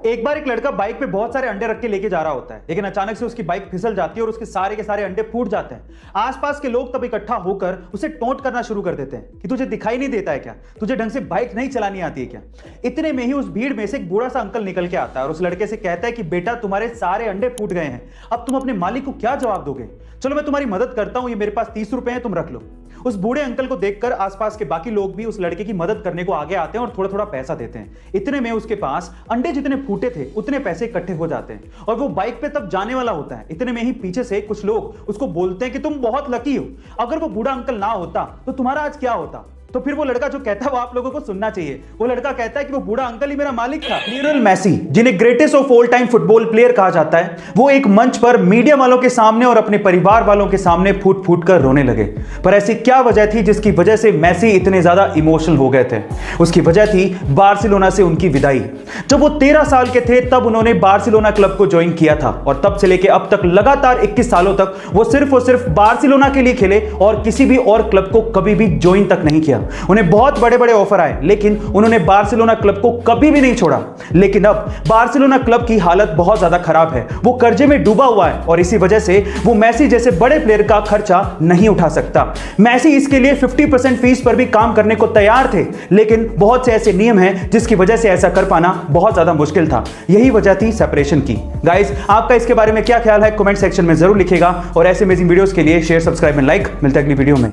एक बार एक लड़का बाइक पे बहुत सारे अंडे रख के लेके जा रहा होता है, लेकिन अचानक से उसकी बाइक फिसल जाती है और उसके सारे के सारे अंडे फूट जाते हैं। आसपास के लोग तब इकट्ठा होकर उसे टोंट करना शुरू कर देते हैं कि तुझे दिखाई नहीं देता है क्या, तुझे ढंग से बाइक नहीं चलानी आती है क्या। इतने में ही उस भीड़ में से एक बूढ़ा सा अंकल निकल के आता है और उस लड़के से कहता है कि बेटा तुम्हारे सारे अंडे फूट गए हैं, अब तुम अपने मालिक को क्या जवाब दोगे। चलो मैं तुम्हारी मदद करता हूं, ये मेरे पास 30 रुपए हैं, तुम रख लो। उस बूढ़े अंकल को देखकर आसपास के बाकी लोग भी उस लड़के की मदद करने को आगे आते हैं और थोड़ा थोड़ा पैसा देते हैं। इतने में उसके पास अंडे जितने फूटे थे उतने पैसे इकट्ठे हो जाते हैं और वो बाइक पे तब जाने वाला होता है। इतने में ही पीछे से कुछ लोग उसको बोलते हैं कि तुम बहुत लकी हो, अगर वो बूढ़ा अंकल ना होता तो तुम्हारा आज क्या होता। तो फिर वो लड़का जो कहता है वो आप लोगों को सुनना चाहिए। वो लड़का कहता है कि वो बूढ़ा अंकल ही मेरा मालिक था। लियोनेल मेसी, जिन्हें greatest of all time football player कहा जाता है, वो एक मंच पर मीडिया वालों के सामने और अपने परिवार वालों के सामने फूट फूट कर रोने लगे। पर ऐसी क्या वजह थी जिसकी वजह से मेसी इतने ज्यादा इमोशनल हो गए थे? उसकी वजह थी बार्सिलोना से उनकी विदाई। जब वो 13 साल के थे तब उन्होंने बार्सिलोना क्लब को ज्वाइन किया था और तब से लेकर अब तक लगातार 21 सालों तक वो सिर्फ और सिर्फ बार्सिलोना के लिए खेले और किसी भी और क्लब को कभी भी ज्वाइन तक नहीं किया। उन्हें बहुत बड़े बड़े ऑफर आए लेकिन उन्होंने बार्सिलोना क्लब को कभी भी नहीं छोड़ा। लेकिन अब बार्सिलोना क्लब की हालत बहुत ज्यादा खराब है, वो कर्जे में डूबा हुआ है और इसी वजह से वो मेसी जैसे बड़े प्लेयर का खर्चा नहीं उठा सकता। मेसी इसके लिए 50% फीस पर भी काम करने को तैयार थे, लेकिन बहुत से ऐसे नियम हैं जिसकी वजह से ऐसा कर पाना बहुत ज्यादा मुश्किल था। यही वजह थी सेपरेशन की। गाइस, आपका इसके बारे में क्या ख्याल है? कमेंट सेक्शन में जरूर लिखिएगा और ऐसे अमेजिंग वीडियोस के लिए शेयर, सब्सक्राइब एंड लाइक। मिलते हैं अगली वीडियो में।